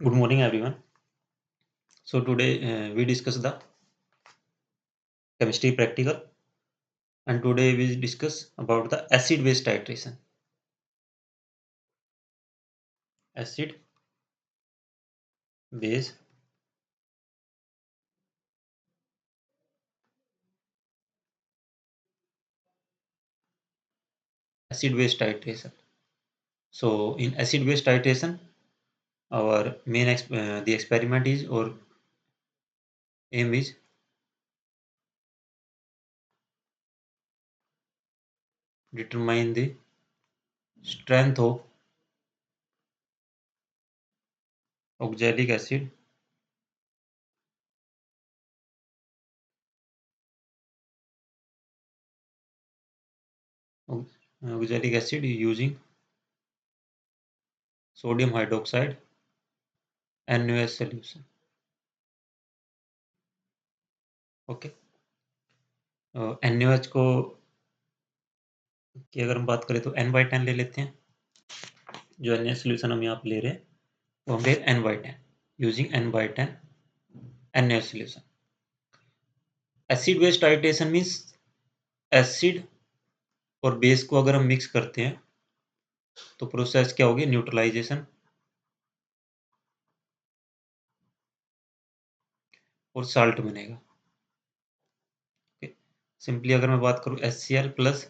Good morning, everyone. So today we discuss the chemistry practical, and today we discuss about the acid-base titration. Acid-base acid-base titration. So in acid-base titration, our the experiment is or aim is determine the strength of oxalic acid oxalic acid using sodium hydroxide NaOH solution. Okay, NaOH को की अगर हम बात करें तो N/10 ले लेते हैं. जो NaOH सोल्यूशन हम यहाँ पे ले रहे हैं वो हम ले N/10 using N/10 NaOH solution. Acid base titration means acid और बेस को अगर हम मिक्स करते हैं तो प्रोसेस क्या होगी, न्यूट्रलाइजेशन और साल्ट बनेगा. सिंपली अगर मैं बात करूं HCl प्लस,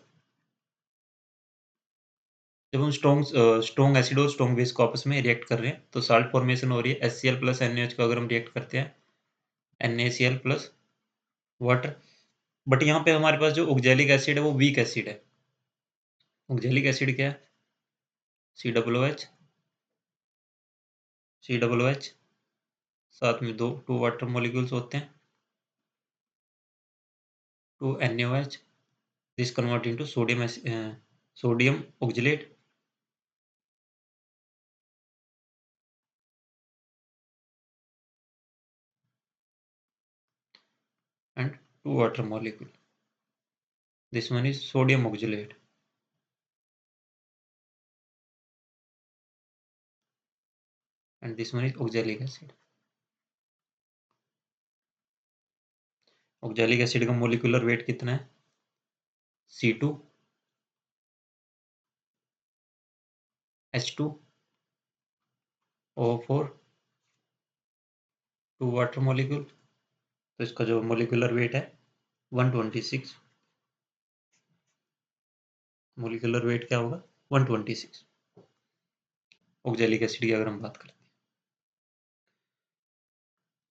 जब हम स्ट्रॉन्ग एसिड और स्ट्रॉन्ग बेस को आपस में रिएक्ट कर रहे हैं तो साल्ट फॉर्मेशन हो रही है. HCl प्लस NaOH को अगर हम रिएक्ट करते हैं NaCl प्लस वाटर. बट यहाँ पे हमारे पास जो ऑक्जेलिक एसिड है वो वीक एसिड है. ऑक्जेलिक एसिड क्या है, COOH साथ में टू वाटर मॉलिक्यूल्स होते हैं, 2 NaOH. This convert into sodium oxalate and 2 water molecule. This one is sodium oxalate. And this one is oxalic acid. Oxalic acid का मोलिकुलर वेट कितना है, C2 H2 O4 2 water molecule. तो इसका जो molecular weight है 126. Molecular weight क्या होगा, 126 oxalic acid की अगर हम बात करें.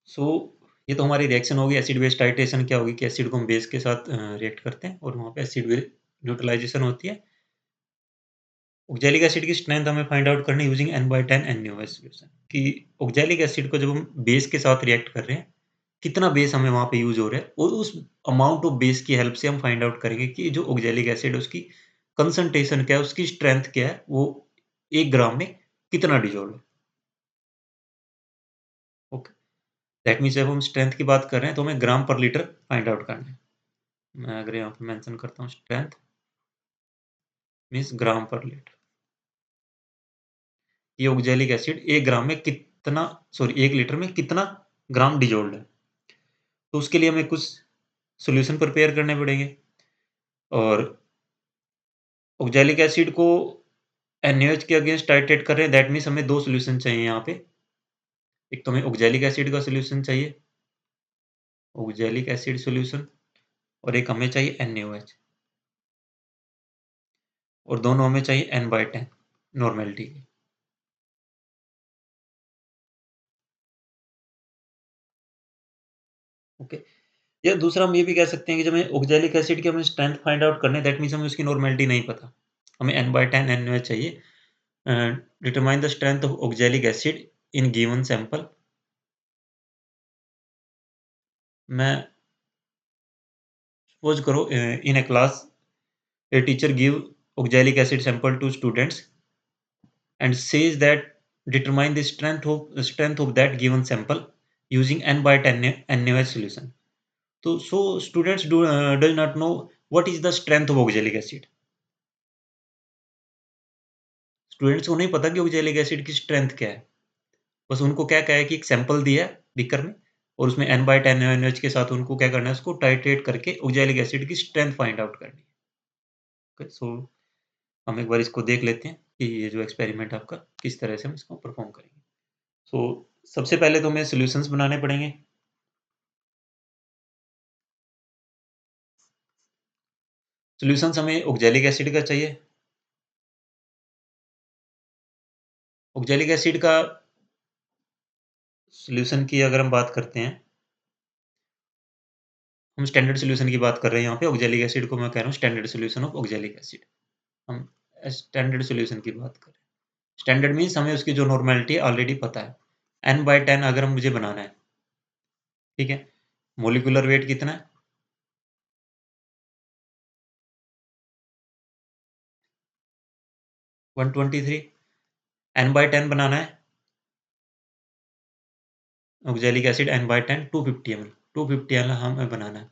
सो ये तो हमारी रिएक्शन होगी. एसिड बेस टाइट्रेशन क्या होगी कि एसिड को हम बेस के साथ रिएक्ट करते हैं और वहाँ पे एसिड बेस न्यूट्रलाइजेशन होती है. ऑक्जेलिक एसिड की स्ट्रेंथ हमें फाइंड आउट करनी यूजिंग N/10 NaOH सॉल्यूशन. कि ऑक्जेलिक एसिड को जब हम बेस के साथ रिएक्ट कर रहे हैं कितना बेस हमें वहाँ पे यूज हो रहा है, और उस अमाउंट ऑफ बेस की हेल्प से हम फाइंड आउट करेंगे कि जो ऑक्जेलिक एसिड है उसकी कंसंट्रेशन क्या है, उसकी स्ट्रेंथ क्या है, वो 1 ग्राम में कितना डिसॉल्व है. ओके, दैट मीन्स जब हम स्ट्रेंथ की बात कर रहे हैं तो हमें ग्राम पर लीटर फाइंड आउट करना है. मैं अगर यहाँ पे मेंशन करता हूँ स्ट्रेंथ मीन्स ग्राम पर लीटर. ये ऑक्जेलिक एसिड 1 ग्राम में कितना, सॉरी 1 लीटर में कितना ग्राम डिसॉल्व्ड है. तो उसके लिए हमें कुछ सॉल्यूशन प्रिपेयर करने पड़ेंगे. और ऑक्जेलिक एसिड को NaOH के अगेंस्ट टाइट्रेट कर रहे हैं, दैट मीन्स हमें 2 सॉल्यूशन चाहिए यहाँ पे. एक तो हमें ऑक्जेलिक एसिड का सॉल्यूशन चाहिए, ऑक्जेलिक एसिड सॉल्यूशन, और एक हमें चाहिए NaOH, और दोनों हमें चाहिए N/10 नॉर्मेलिटी के. ओके, या दूसरा हम ये भी कह सकते हैं कि जब हमें ऑक्जेलिक एसिड की हमें स्ट्रेंथ फाइंड आउट करनी है, दैट मीन्स हमें उसकी नॉर्मेलिटी नहीं पता, हमें N/10 NaOH चाहिए. Determine the strength of oxalic acid in given sample. मैं सपोज करो इन ए class a teacher give oxalic acid sample to students and says that determine the strength of that given sample using N/10 NaOH solution. So students does not know what is the strength of oxalic acid. Students को नहीं पता कि oxalic acid की strength क्या है. बस उनको क्या है कि एक सैंपल दिया है बीकर में और उसमें N/10 NaOH के साथ उनको क्या करना है, उसको टाइट्रेट करके ऑक्जेलिक एसिड की स्ट्रेंथ फाइंड आउट करनी है। ओके, सो हम एक बार इसको देख लेते हैं कि ये जो एक्सपेरिमेंट आपका किस तरह से हम इसको परफॉर्म करेंगे। सो सबसे पहले तो हमें सॉल्यूशंस बनाने पड़ेंगे। सॉल्यूशंस हमें ऑक्जेलिक एसिड का चाहिए। ऑक्जेलिक एसिड का सॉल्यूशन की अगर हम बात करते हैं, हम स्टैंडर्ड सॉल्यूशन की बात कर रहे हैं यहाँ पे। ऑक्जेलिक एसिड को मैं कह रहा हूँ standard solution of oxalic acid. हम स्टैंडर्ड सॉल्यूशन की बात करें। स्टैंडर्ड मीन्स हमें उसकी जो नॉर्मेलिटी है ऑलरेडी पता है। N/10 अगर मुझे बनाना है, ठीक है? मोलिकुलर वेट कितना है? 123। N/10 बनाना है oxalic acid N/10 250 ml। 250 ml हमें बनाना है।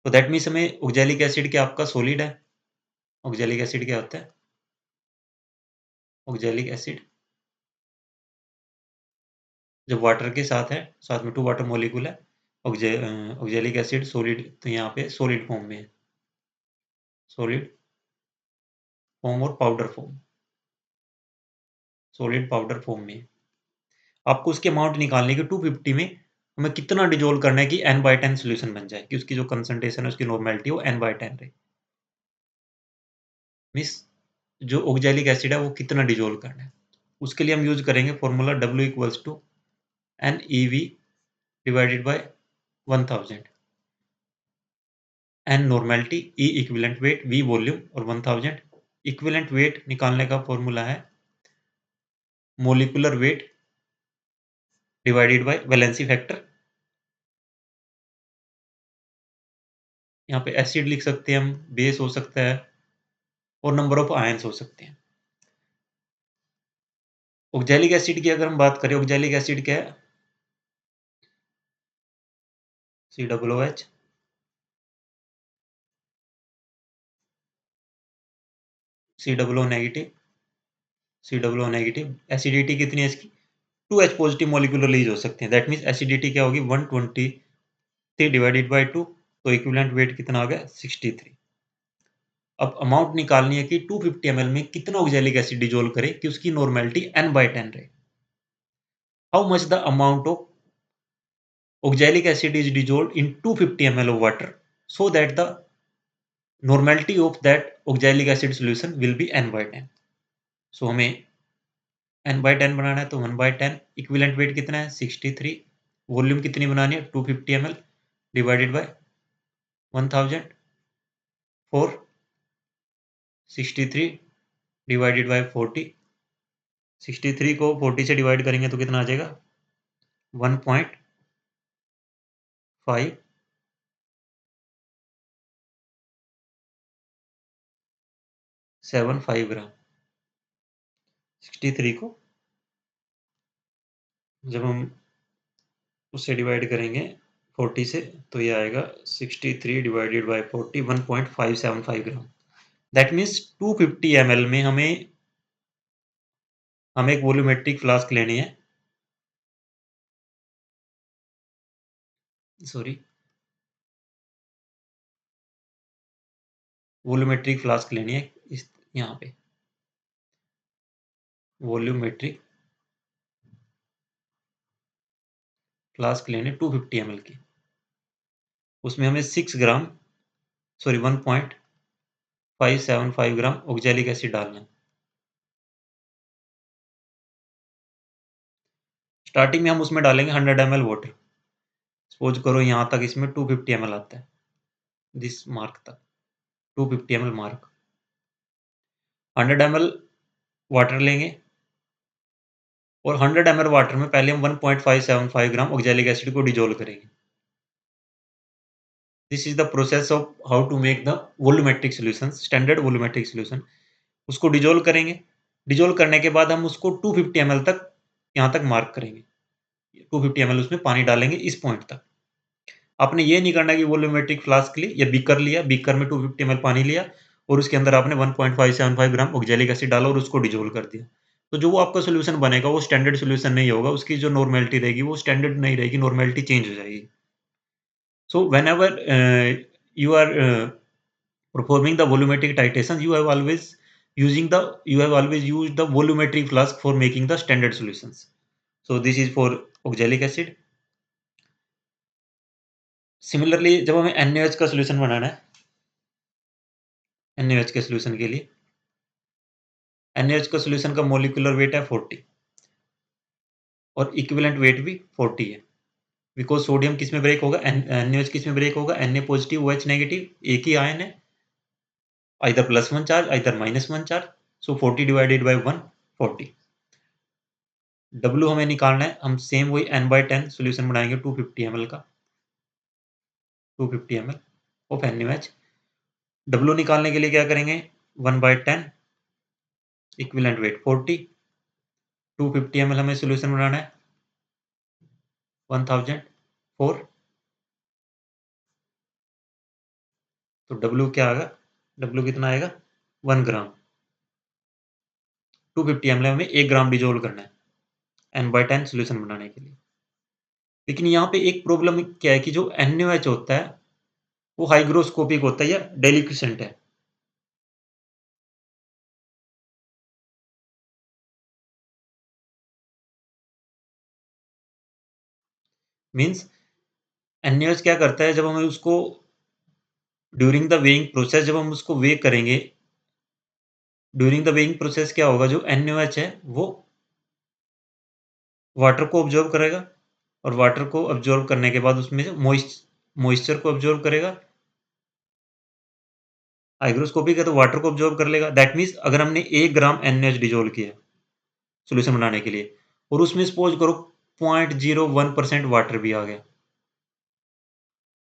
तो दैट मीन्स हमें ऑक्जेलिक एसिड क्या आपका सॉलिड है? ऑक्जेलिक एसिड क्या होता है? ऑक्जेलिक एसिड जब वाटर के साथ है, साथ में 2 वाटर मॉलिक्यूल है, ऑक्जेलिक एसिड सॉलिड, तो यहाँ पे सॉलिड फॉर्म में है। सॉलिड फॉर्म और powder form. Solid powder form में है। आपको उसकी अमाउंट निकालनी है कि 250 में हमें कितना डिसॉल्व करना है कि N/10 सॉल्यूशन बन जाए, कि उसकी जो कंसंट्रेशन है, उसकी नॉर्मेलिटी वो N/10 रहे। मीन्स जो ऑक्जेलिक एसिड है वो कितना डिसॉल्व करना है। उसके लिए हम यूज़ करेंगे formula W equals to NeV divided by 1000। N normality, E equivalent weight, V volume और 1000। इक्विवेलेंट वेट निकालने का फॉर्मूला है molecular weight divided by valency factor. यहाँ पे एसिड लिख सकते हैं हम, बेस हो सकता है और नंबर ऑफ आयंस हो सकते हैं। ऑक्जेलिक एसिड की अगर हम बात करें, ऑक्जेलिक एसिड क्या है? COOH, COO negative, COO negative. Acidity कितनी है इसकी? 2H पॉजिटिव मॉलिक्यूलर रिलीज हो सकते हैं। दैट मीन्स एसिडिटी क्या होगी? 123 डिवाइडेड बाय 2, तो इक्विवेलेंट वेट कितना आ गया? 63। अब अमाउंट निकालनी है कि 250 ml में कितना ऑक्जेलिक एसिड डिसॉल्व करे कि उसकी नॉर्मेलिटी N/10 रहे। How much the amount of oxalic acid is dissolved in 250 ml of water so that the normality of that oxalic acid solution will be N/10। सो हमें N/10 बनाना है, तो 1/10। Equivalent weight कितना है? 63। Volume कितनी बनानी है? 250 ml divided by 1000 for 63 divided by 40। 63 को 40 से डिवाइड करेंगे तो कितना आ जाएगा? 1.575 ग्राम। 63 को जब हम उससे डिवाइड करेंगे 40 से, तो ये आएगा 63 divided by 40, 1.575 gram. That means 250 ml में हमें एक वॉल्यूमेट्रिक फ्लास्क लेनी है। सॉरी, वॉल्यूमेट्रिक फ्लास्क लेनी है इस यहाँ पे वॉल्यूमेट्रिक फ्लास्क लेने 250 ml की। उसमें हमें 6 ग्राम, सॉरी 1.575 ग्राम ऑक्जेलिक एसिड डालना है। स्टार्टिंग में हम उसमें डालेंगे 100 ml वाटर। सपोज करो यहाँ तक इसमें 250 ml आता है, दिस मार्क तक 250 ml मार्क। 100 ml वाटर लेंगे और 100 ml वाटर में पहले हम 1.575 ग्राम ऑक्जेलिक एसिड को डिसॉल्व करेंगे। This is the process of how to make the volumetric solution, standard volumetric solution. उसको डिसॉल्व करेंगे। डिसॉल्व करने के बाद हम उसको 250 ml तक यहाँ तक मार्क करेंगे। 250 ml उसमें पानी डालेंगे इस पॉइंट तक। आपने ये नहीं करना कि वॉल्यूमेट्रिक फ्लास्क ली या बीकर लिया, बीकर में 250 ml पानी लिया और उसके अंदर आपने 1.575 ग्राम ऑक्जेलिक एसिड डाला और उसको डिसॉल्व कर दिया। तो जो वो आपका सॉल्यूशन बनेगा वो स्टैंडर्ड सॉल्यूशन नहीं होगा, उसकी जो नॉर्मैलिटी रहेगी वो स्टैंडर्ड नहीं रहेगी, नॉर्मैलिटी चेंज हो जाएगी। So whenever you are performing the volumetric titration, you have always used the volumetric flask for making the standard solutions. So this is for oxalic acid. Similarly, जब हमें NaOH का solution बनाना है, NaOH के solution के लिए NaOH का solution का molecular weight है 40 और इक्विवेलेंट वेट भी 40 है। बिकॉज़ सोडियम किस में ब्रेक होगा, NaOH किस में ब्रेक होगा, Na पॉजिटिव OH नेगेटिव, एक ही आयन है, either +1 charge either -1 charge. So 40 divided by 1 40। W हमें निकालना है, हम सेम वही n/10 सॉल्यूशन बनाएंगे 250 ml का, 250 ml ऑफ NaOH। W निकालने के लिए क्या करेंगे, 1/10 इक्विवेलेंट वेट 40, 250 ml हमें सॉल्यूशन बनाना है 1004। तो W क्या आएगा, W कितना आएगा 1 ग्राम। 250 ml हमें 1 ग्राम डिसॉल्व करना है n/10 सॉल्यूशन बनाने के लिए। लेकिन यहाँ पे एक प्रॉब्लम क्या है कि जो NaOH होता है वो हाइग्रोस्कोपिक होता है या डेलिक्वेसेंट है। मीन्स NaOH क्या करता है, जब हमें उसको ड्यूरिंग द वेइंग प्रोसेस जब हम उसको वे करेंगे, ड्यूरिंग द वेइंग प्रोसेस क्या होगा, जो NaOH है वो वाटर को ऑब्जॉर्व करेगा और वाटर को ऑब्जॉर्व करने के बाद उसमें से मॉइस्चर को ऑब्जॉर्व करेगा। हाइग्रोस्कोपिक है तो वाटर को ऑब्जॉर्व कर लेगा। दैट मीन्स अगर हमने 1 ग्राम NaOH डिसॉल्व किया सॉल्यूशन बनाने के लिए और उसमें सपोज करो 0.01% वाटर भी आ गया,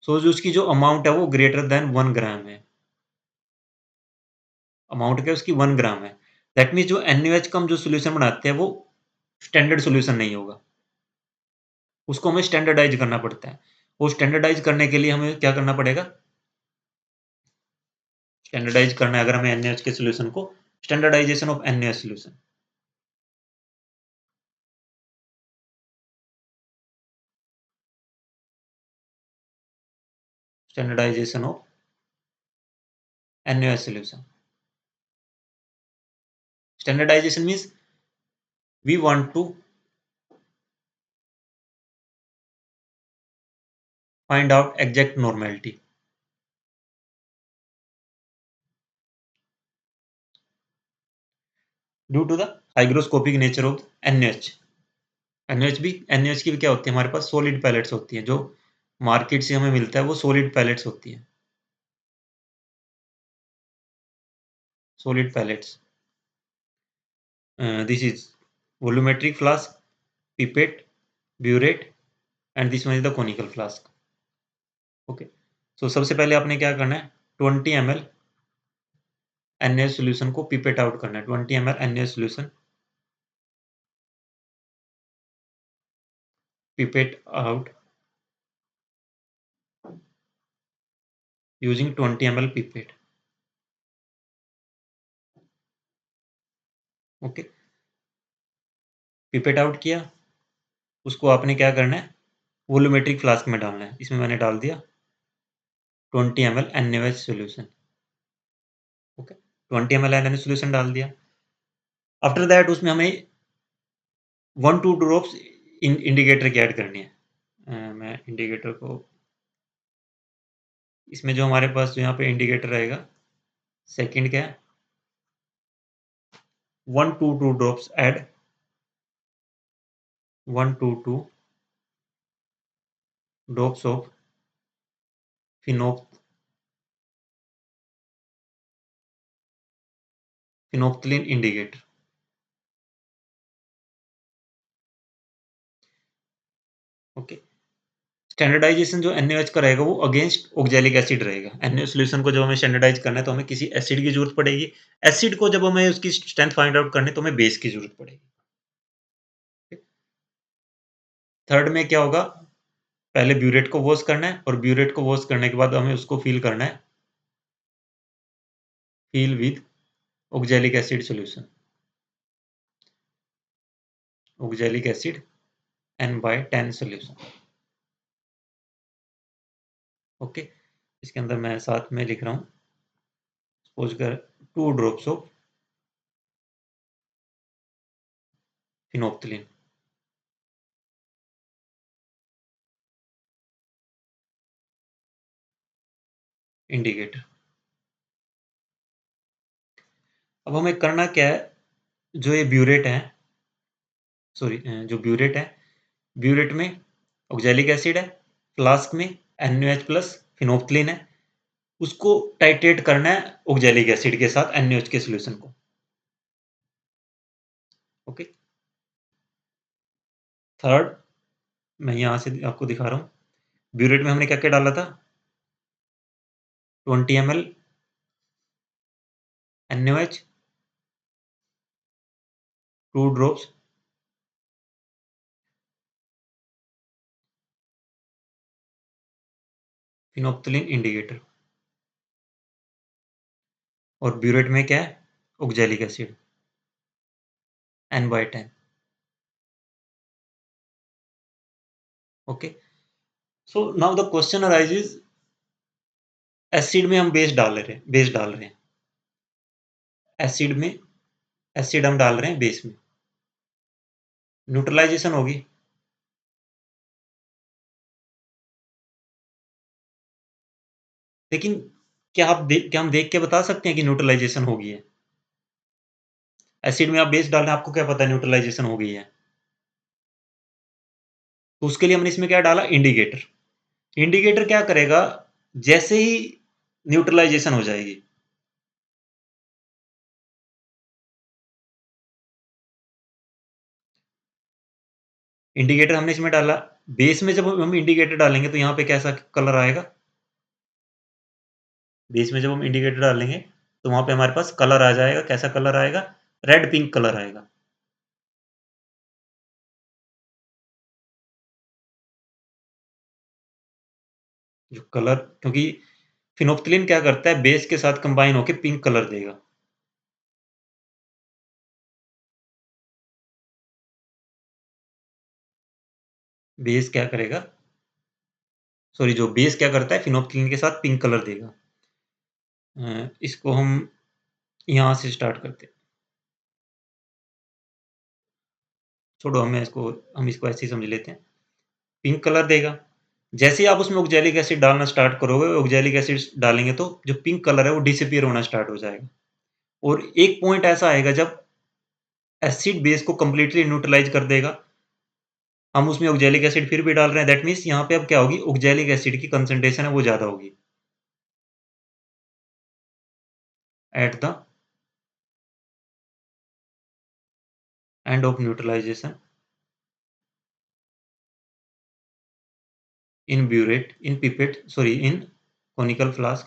सो जो उसकी जो अमाउंट है वो ग्रेटर देन 1 ग्राम है। अमाउंट क्या है उसकी 1 ग्राम है। दैट मीन्स जो NaOH का हम जो सॉल्यूशन बनाते हैं वो स्टैंडर्ड सॉल्यूशन नहीं होगा। उसको हमें स्टैंडर्डाइज़ करना पड़ता है। वो स्टैंडर्डाइज़ करने के लिए हमें क्या करना पड़ेगा? स्टैंडर्डाइज़ करना है अगर हमें NaOH के सॉल्यूशन को, standardization of NaOH solution. Standardization of NaOH solution. Standardization means we want to find out exact normality. Due to the hygroscopic nature of NaOH. NaOH की भी क्या होती है, हमारे पास सॉलिड पैलेट्स होती हैं, जो मार्केट से हमें मिलता है वो सॉलिड पैलेट्स होती हैं। Solid pellets. This is volumetric flask, pipette, burette, and this one is the conical flask. Okay. So सबसे पहले आपने क्या करना है, 20 ml NaOH solution को pipette out करना है। 20 ml NaOH solution pipette out using 20 ml pipette. Okay, pipette out किया, उसको आपने क्या करना है, वोलूमेट्रिक फ्लास्क में डालना है। इसमें मैंने डाल दिया 20 ml NaOH solution. Okay, 20 ml NaOH solution डाल दिया। आफ्टर दैट उसमें हमें 1-2 ड्रॉप्स इंडिकेटर की ऐड करनी है। मैं इंडिकेटर को, इसमें जो हमारे पास जो यहाँ पे इंडिकेटर रहेगा, सेकंड क्या है, 1-2 drops add 1-2 drops of phenolphthalein indicator. Okay, standardization जो NaOH का रहेगा वो अगेंस्ट ऑक्जेलिक एसिड रहेगा। NaOH सॉल्यूशन को जब हमें स्टैंडर्डाइज करना है तो हमें किसी एसिड की जरूरत पड़ेगी। एसिड को जब हमें उसकी स्ट्रेंथ फाइंड आउट करनी है तो हमें बेस की जरूरत पड़ेगी। थर्ड में क्या होगा, पहले ब्यूरेट को वॉश करना है और ब्यूरेट को वॉश करने के बाद हमें उसको फिल करना है, fill with oxalic acid solution. Oxalic acid N/10 solution. Okay, इसके अंदर मैं साथ में लिख रहा हूँ, सपोज कर 2 ड्रॉप्स ऑफ फिनोप्थलीन। इंडिकेटर। अब हमें करना क्या है, जो ये ब्यूरेट है, सॉरी जो ब्यूरेट है, ब्यूरेट में ऑक्जेलिक एसिड है, फ्लास्क में NaOH प्लस फिनोप्थलीन है, उसको टाइट्रेट करना है ऑक्जेलिक एसिड के साथ NaOH के सॉल्यूशन को। ओके, थर्ड मैं यहाँ से आपको दिखा रहा हूँ, ब्यूरेट में हमने क्या-क्या डाला था, 20 ml NaOH, 2 drops phenolphthalein indicator, और ब्यूरेट में क्या है, oxalic acid N/10। Okay, so now the question arises, acid में हम बेस डाल रहे हैं, एसिड में एसिड हम डाल रहे हैं बेस में, न्यूट्रलाइजेशन होगी। लेकिन क्या हम देख के बता सकते हैं कि न्यूट्रलाइजेशन हो गई है? एसिड में आप बेस डाल रहे हैं, आपको क्या पता है न्यूट्रलाइजेशन हो गई है? तो उसके लिए हमने इसमें क्या डाला, इंडिकेटर। इंडिकेटर क्या करेगा, जैसे ही न्यूट्रलाइजेशन हो जाएगी, इंडिकेटर हमने इसमें डाला, बेस में जब हम इंडिकेटर डालेंगे तो यहाँ पे कैसा कलर आएगा? बेस में जब हम इंडिकेटर डालेंगे तो वहाँ पे हमारे पास कलर आ जाएगा, कैसा कलर आएगा? रेड पिंक कलर आएगा। जो कलर, क्योंकि फिनोप्थलीन क्या करता है, बेस के साथ कंबाइन होके पिंक कलर देगा। बेस क्या करेगा, सॉरी जो बेस क्या करता है, फिनोप्थलीन के साथ पिंक कलर देगा। इसको हम यहाँ से स्टार्ट करते हैं। छोड़ो, हम इसको ऐसे ही समझ लेते हैं। पिंक कलर देगा। जैसे ही आप उसमें ऑक्जेलिक एसिड डालना स्टार्ट करोगे, ऑक्जेलिक एसिड डालेंगे तो जो पिंक कलर है वो डिसअपीयर होना स्टार्ट हो जाएगा। और एक पॉइंट ऐसा आएगा जब एसिड बेस को कंप्लीटली न्यूट्रलाइज़ कर देगा। हम उसमें ऑक्जेलिक एसिड फिर भी डाल रहे हैं, दैट मीन्स यहाँ पे अब क्या होगी, ऑक्जेलिक एसिड की कंसंट्रेशन है वो ज़्यादा होगी। At the end of neutralization in conical flask,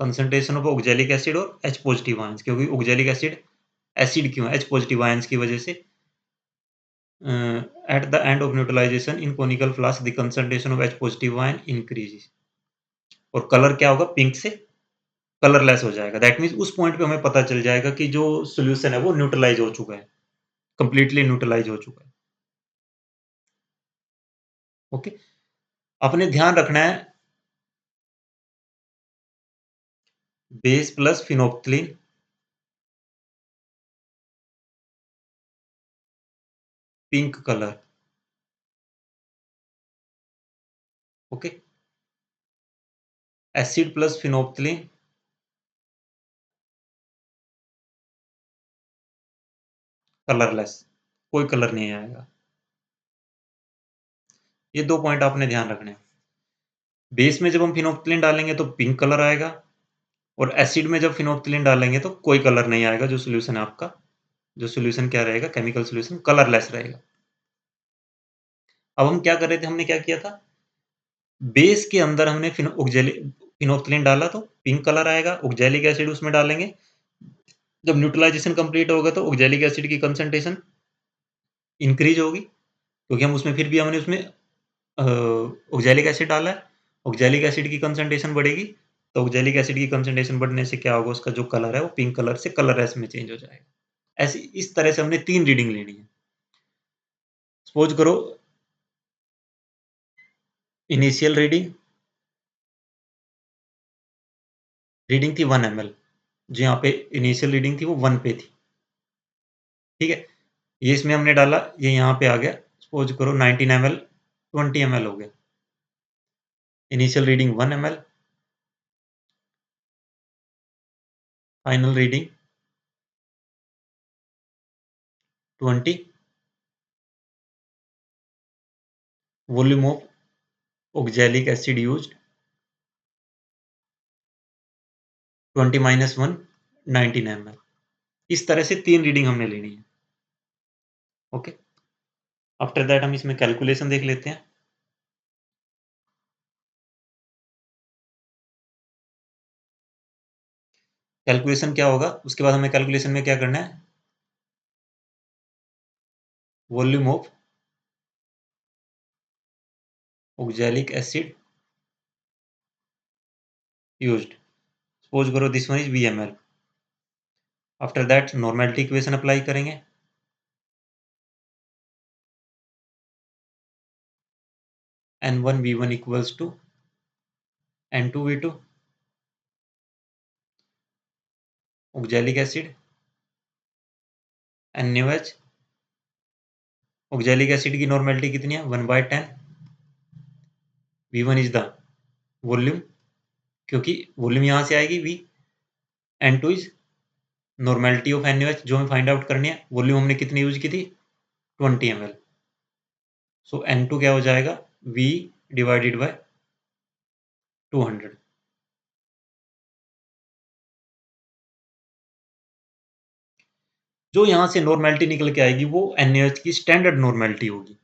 concentration of oxalic acid और H पॉजिटिव आयंस, क्योंकि ऑक्जेलिक एसिड एसिड क्यों है, H पॉजिटिव आयंस की वजह से। At the end of neutralization in conical flask the concentration of H positive ion increases, और colour क्या होगा, पिंक से कलरलेस हो जाएगा। दैट मीन्स उस पॉइंट पे हमें पता चल जाएगा कि जो सॉल्यूशन है वो न्यूट्रलाइज हो चुका है, कंप्लीटली न्यूट्रलाइज हो चुका है। ओके, आपने ध्यान रखना है, base plus phenolphthalein pink colour. Okay, acid plus phenolphthalein colourless, कोई कलर नहीं आएगा। ये 2 पॉइंट आपने ध्यान रखने हैं। बेस में जब हम फिनोप्थलीन डालेंगे तो पिंक कलर आएगा, और एसिड में जब फिनोप्थलीन डालेंगे तो कोई कलर नहीं आएगा, जो सॉल्यूशन है आपका, जो सॉल्यूशन क्या रहेगा, केमिकल सॉल्यूशन कलरलेस रहेगा। अब हम क्या कर रहे थे, हमने क्या किया था, बेस के अंदर हमने फिनोप्थलीन डाला तो पिंक कलर आएगा, ऑक्जेलिक एसिड उसमें डालेंगे, जब न्यूट्रलाइजेशन कंप्लीट होगा तो ऑक्जेलिक एसिड की कंसंट्रेशन इंक्रीज होगी, क्योंकि हम उसमें फिर भी हमने उसमें ऑक्जेलिक एसिड डाला है, ऑक्जेलिक एसिड की कंसंट्रेशन बढ़ेगी, तो ऑक्जेलिक एसिड की कंसंट्रेशन बढ़ने से क्या होगा, उसका जो कलर है वो पिंक कलर से कलरलेस में चेंज हो जाएगा। ऐसी इस तरह से हमने 3 रीडिंग लेनी है। सपोज़ करो इनिशियल रीडिंग थी 1 ml, जो यहाँ पे इनिशियल रीडिंग थी वो 1 पे थी, ठीक है? ये इसमें हमने डाला, ये यहाँ पे आ गया, सपोज़ करो 19 ml 20 ml हो गया। Initial reading 1 ml, final reading 20, volume of oxalic acid used 20 minus 1 19 ml। इस तरह से 3 रीडिंग हमने लेनी है। ओके, आफ्टर दैट हम इसमें कैलकुलेशन देख लेते हैं। कैलकुलेशन क्या होगा, उसके बाद हमें कैलकुलेशन में क्या करना है, volume of oxalic acid used, suppose करो this one is VmL। After that normality equation apply करेंगे। N1V1 equals to N2V2 oxalic acid NaOH। Oxalic acid की नॉर्मेलिटी कितनी है, 1/10। V1 इज द वॉल्यूम, क्योंकि वॉल्यूम यहाँ से आएगी V। N2 is normality of NaOH, जो हमें फाइंड आउट करनी है। वॉल्यूम हमने कितनी यूज की थी, 20 ml। सो N2 क्या हो जाएगा, V डिवाइडेड बाय 200। जो यहाँ से नॉर्मेलिटी निकल के आएगी वो NaOH की स्टैंडर्ड नॉर्मेलिटी होगी।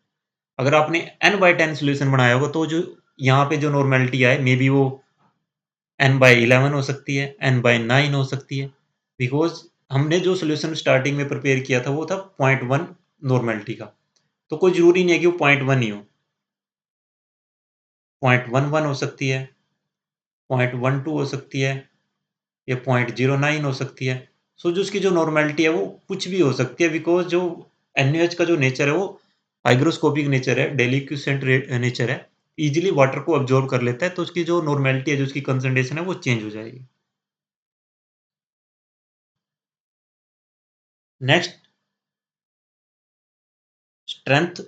अगर आपने N/10 सॉल्यूशन बनाया होगा तो जो यहाँ पे जो नॉर्मेलिटी आए, मे बी वो N/11 हो सकती है, N/9 हो सकती है, बिकॉज़ हमने जो सॉल्यूशन स्टार्टिंग में प्रिपेयर किया था वो था 0.1 नॉर्मेलिटी का। तो कोई ज़रूरी नहीं है कि वो 0.1 ही हो, 0.11 हो सकती है, 0.12 हो सकती है, या 0.09 हो सकती है। सो जो उसकी जो नॉर्मेलिटी है वो कुछ भी हो सकती है, बिकॉज़ जो NaOH का जो नेचर है वो हाइग्रोस्कोपिक नेचर है, डेलिक्विसेंट नेचर है, ईज़िली वाटर को अब्ज़ॉर्ब कर लेता है, तो उसकी जो नॉर्मेलिटी है, जो उसकी कंसंट्रेशन है वो चेंज हो जाएगी। नेक्स्ट स्ट्रेंथ,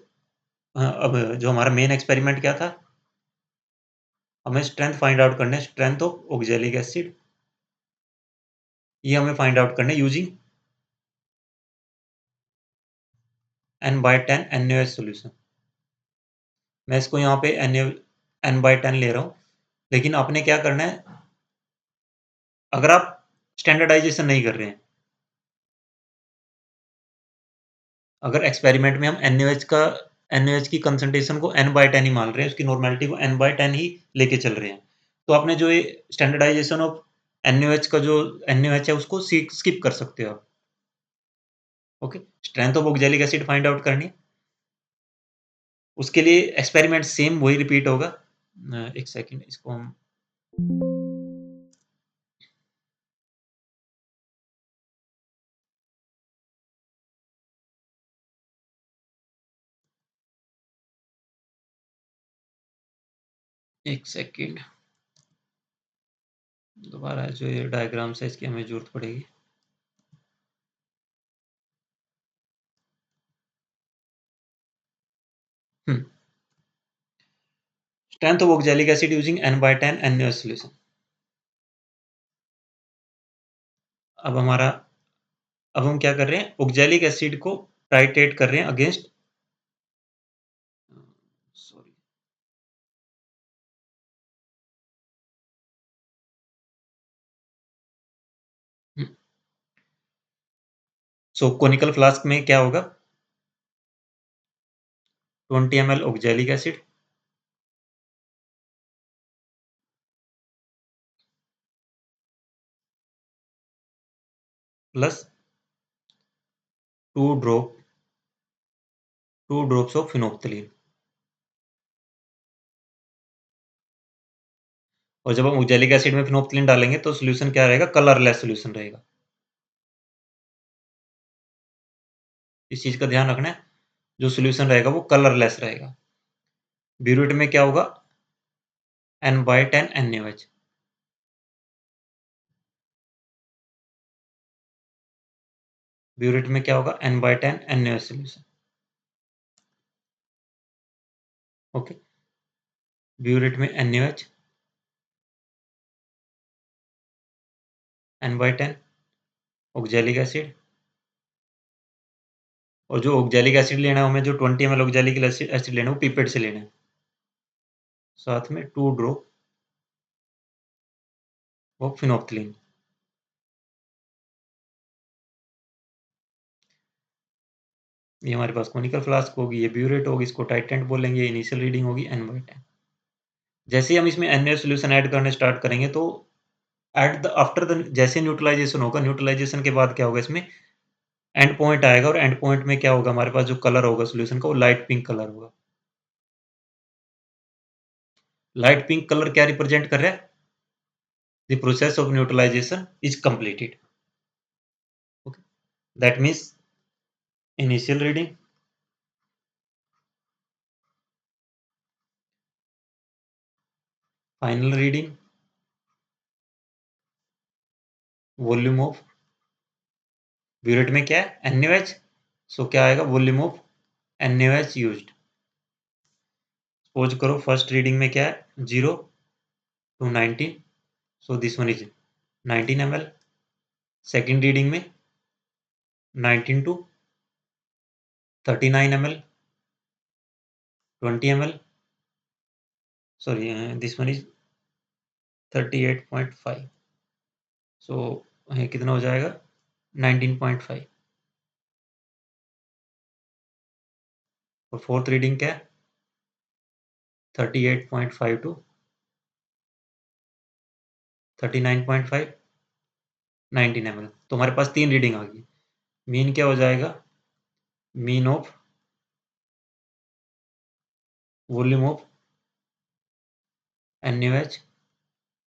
अब जो हमारा मेन एक्सपेरिमेंट क्या था, हमें स्ट्रेंथ फाइंड आउट करना है, स्ट्रेंथ ऑफ ऑक्जेलिक एसिड। ये हमें फाइंड आउट करना है यूजिंग N/10 NaOH सॉल्यूशन। मैं इसको यहाँ पे N/10 ले रहा हूँ, लेकिन आपने क्या करना है, अगर आप स्टैंडर्डाइजेशन नहीं कर रहे हैं, अगर एक्सपेरिमेंट में हम NaOH की कंसंट्रेशन को N/10 ही मान रहे हैं, उसकी नॉर्मेलिटी को N/10 ही लेके चल रहे हैं, तो आपने जो ये स्टैंडर्डाइजेशन ऑफ NaOH का जो NaOH है उसको स्किप कर सकते हो आप। Okay, strength of oxalic acid find out करनी है, उसके लिए एक्सपेरिमेंट सेम वही रिपीट होगा। एक सेकंड, इसको हम एक सेकंड, दोबारा जो ये डायग्राम्स है इसकी हमें जरूरत पड़ेगी। Strength of oxalic acid using N/10 NaOH solution. अब हमारा अब हम क्या कर रहे हैं, ऑक्जेलिक एसिड को टाइट्रेट कर रहे हैं अगेंस्ट, सॉरी, सो कोनिकल फ्लास्क में क्या होगा, 20 ml oxalic acid plus 2 drop 2 drops of phenolphthalein. और जब हम ऑक्जेलिक एसिड में फिनोप्थिलीन डालेंगे तो सॉल्यूशन क्या रहेगा? कलरलेस सॉल्यूशन रहेगा। इस चीज़ का ध्यान रखना है, जो सॉल्यूशन रहेगा वो कलरलेस रहेगा। ब्यूरेट में क्या होगा? N/10 NaOH। ब्यूरेट में क्या होगा? N/10 NaOH solution. Okay, burette में NaOH, N/10 ऑक्जेलिक एसिड, और जो ऑक्जेलिक एसिड लेना है हमें, जो 20 ml ऑक्जेलिक एसिड लेना है वो पिपेट से लेना है। साथ में 2 ड्रॉप ऑफ फिनोप्थिलीन। ये हमारे पास कोनिकल फ्लास्क होगी, ये ब्यूरेट होगी, इसको टाइटेंट बोलेंगे, इनिशियल रीडिंग होगी N/10। जैसे ही हम इसमें NaOH सॉल्यूशन ऐड करने स्टार्ट करेंगे तो एट द आफ्टर द जैसे न्यूट्रलाइजेशन होगा, न्यूट्रलाइजेशन के बाद क्या होगा, इसमें एंड पॉइंट आएगा, और एंड पॉइंट में क्या होगा, हमारे पास जो कलर होगा सॉल्यूशन का वो लाइट पिंक कलर होगा। लाइट पिंक कलर क्या रिप्रेजेंट कर रहा है? The process of neutralization is completed. Okay, that means initial reading, final reading, volume of, burette में क्या है? NaOH, सो क्या आएगा? Volume of NaOH used. Suppose करो फर्स्ट रीडिंग में क्या है? 0 to 19, so this one is 19 ml। Second reading में 19 to 39 ml, 20 ml, sorry, this one is 38.5, so कितना हो जाएगा? 19.5। और फोर्थ रीडिंग क्या है? 38.5 to 39.5, 19 ml। तो हमारे पास 3 रीडिंग आ गई। मीन क्या हो जाएगा? Mean of volume of NaOH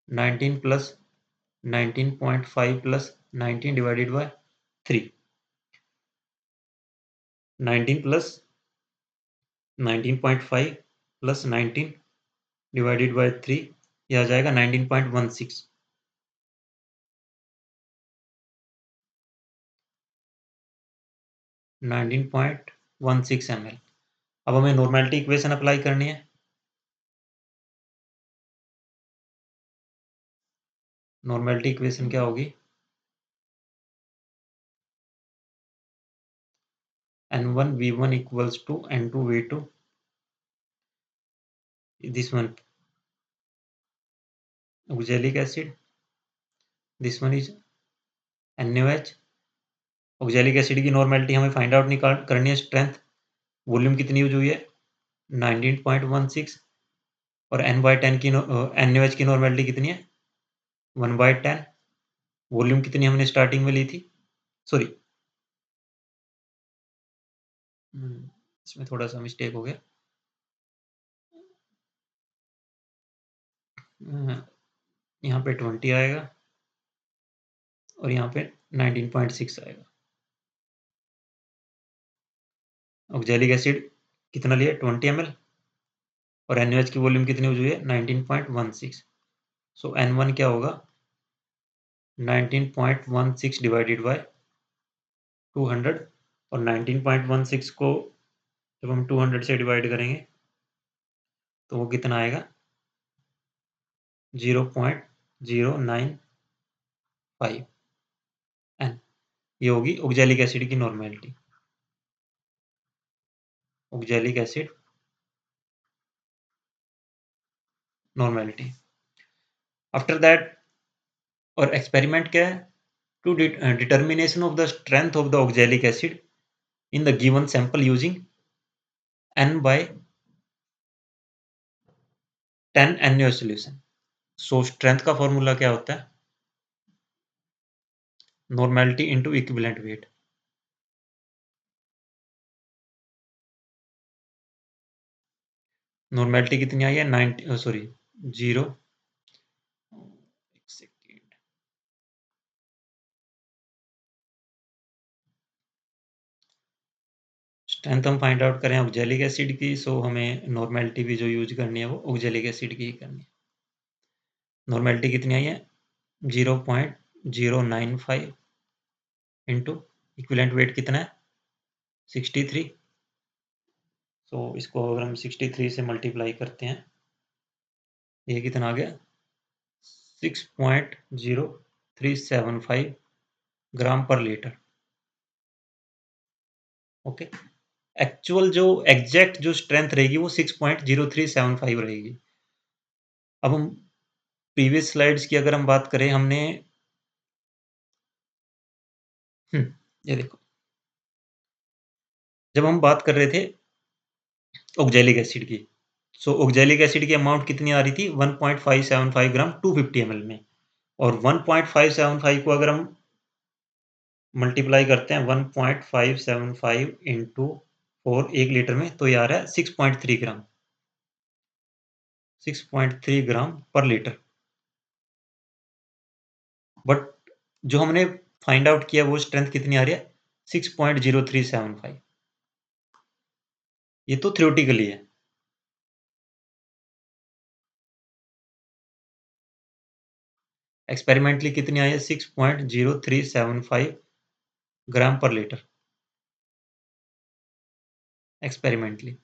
19 plus 19.5 plus 19 divided by 3, 19 plus 19.5 plus 19 divided by 3, ये आ जाएगा 19.16। 19.16 ml। अब हमें नॉर्मेलिटी इक्वेशन अप्लाई करनी है। नॉर्मेलिटी इक्वेशन क्या होगी? N1 V1 equals to N2 V2, this one oxalic acid, this one is NaOH। Oxalic acid की normality हमें फाइंड आउट निकाल करनी है। स्ट्रेंथ, वॉल्यूम कितनी यूज हुई है? 19.16, और N/10 की NaOH की नॉर्मेलिटी कितनी है? 1/10। वॉल्यूम कितनी हमने स्टार्टिंग में ली थी? सॉरी, इसमें थोड़ा सा मिस्टेक हो गया। यहाँ पे 20 आएगा और यहाँ पे 19.6 आएगा। ऑक्जेलिक एसिड कितना लिया? 20 ml, और NaOH की वॉल्यूम कितनी यूज हुई है? 19.16। सो N1 क्या होगा? 19.16 डिवाइडेड बाय 200, और 19.16 को जब हम 200 से डिवाइड करेंगे तो वो कितना आएगा? 0.095 N। ये होगी ऑक्जेलिक एसिड की normality. Oxalic acid normality. After that, और एक्सपेरिमेंट क्या है? To determination of the strength of the oxalic acid in the given sample using N/10 NaOH solution। So strength का फॉर्मूला क्या होता है? Normality into equivalent weight. Normality कितनी आई है? 90, सॉरी, 0 स्ट्रेंथ हम फाइंड आउट करें ऑक्जेलिक एसिड की, सो हमें नॉर्मेलिटी भी जो यूज़ करनी है वो ऑक्जेलिक एसिड की ही करनी है। नॉर्मेलिटी कितनी आई है? 0.095 इंटू इक्विवेलेंट वेट कितना है? 63। सो इसको अगर हम 63 से मल्टीप्लाई करते हैं, ये कितना आ गया? 6.0375 ग्राम पर लीटर। ओके। एक्चुअल जो एग्जैक्ट जो स्ट्रेंथ रहेगी वो 6.0375 रहेगी। अब हम प्रीवियस स्लाइड्स की अगर हम बात करें, हमने ये देखो, जब हम बात कर रहे थे ऑक्जेलिक एसिड की, सो ऑक्जेलिक एसिड की अमाउंट कितनी आ रही थी? 1.575 ग्राम 250 ml में, और 1.575 को अगर हम मल्टीप्लाई करते हैं 1.575 इंटू 4 1 लीटर में, तो ये आ रहा है 6.3 ग्राम, 6.3 ग्राम पर लीटर। बट जो हमने फाइंड आउट किया वो स्ट्रेंथ कितनी आ रही है? 6.0375। ये तो थ्योरेटिकली है। एक्सपेरिमेंटली कितनी आई है? 6.0375 ग्राम पर लीटर एक्सपेरिमेंटली।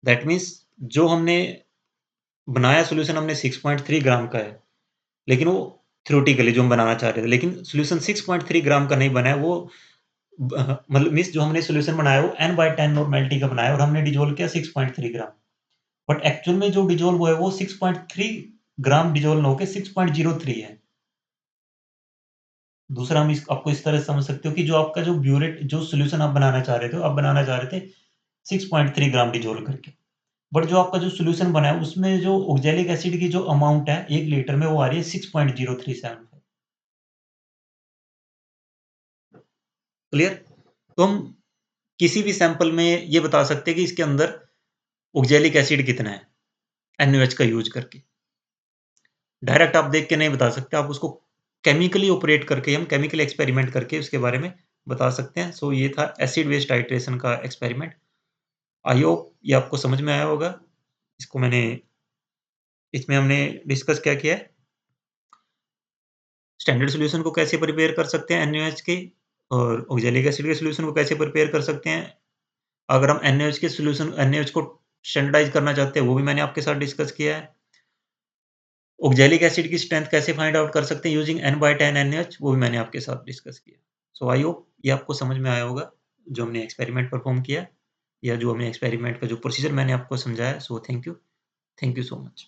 दैट मीन्स जो हमने बनाया सॉल्यूशन हमने 6.3 ग्राम का है, लेकिन वो थ्योरेटिकली जो हम बनाना चाह रहे थे, लेकिन सॉल्यूशन 6.3 ग्राम का नहीं बना है, वो मतलब मीन्स जो हमने सॉल्यूशन बनाया वो n/10 नॉर्मेलिटी का बनाया और हमने डिसॉल्व किया 6.3 ग्राम। बट एक्चुअल में जो डिसॉल्व हुआ है वो 6.3 ग्राम डिसॉल्व होके 6.03 है। दूसरा हम इस आपको इस तरह समझ सकते हो कि जो आपका जो ब्यूरेट जो सॉल्यूशन आप बनाना चाह रहे थे, आप बनाना चाह रहे थे 6.3 ग्राम डिसॉल्व करके। बट जो आपका जो सॉल्यूशन बना है उसमें जो ऑक्जेलिक एसिड की जो अमाउंट है 1 लीटर में वो आ रही है 6.0375। क्लियर? तो हम किसी भी सैंपल में ये बता सकते हैं कि इसके अंदर ऑक्जेलिक एसिड कितना है, NaOH का यूज़ करके। डायरेक्ट आप देख के नहीं बता सकते, आप उसको केमिकली ऑपरेट करके, हम केमिकल एक्सपेरिमेंट करके उसके बारे में बता सकते हैं। सो ये था एसिड बेस टाइट्रेशन का एक्सपेरिमेंट। आई होप ये आपको समझ में आया होगा। इसको मैंने इसमें हमने डिस्कस क्या किया है, स्टैंडर्ड सॉल्यूशन को कैसे प्रिपेयर कर सकते हैं NaOH के, और ऑक्जेलिक एसिड के सॉल्यूशन को कैसे प्रिपेयर कर सकते हैं। अगर हम NaOH के सॉल्यूशन NaOH को स्टैंडर्डाइज़ करना चाहते हैं, वो भी मैंने आपके साथ डिस्कस किया है। ऑक्जेलिक एसिड की स्ट्रेंथ कैसे फाइंड आउट कर सकते हैं यूजिंग n/10 NaOH, वो भी मैंने आपके साथ डिस्कस किया। सो आई होप ये आपको समझ में आया होगा, जो हमने एक्सपेरिमेंट परफॉर्म किया, या जो हमने एक्सपेरिमेंट का जो प्रोसीजर मैंने आपको समझाया। So thank you so much.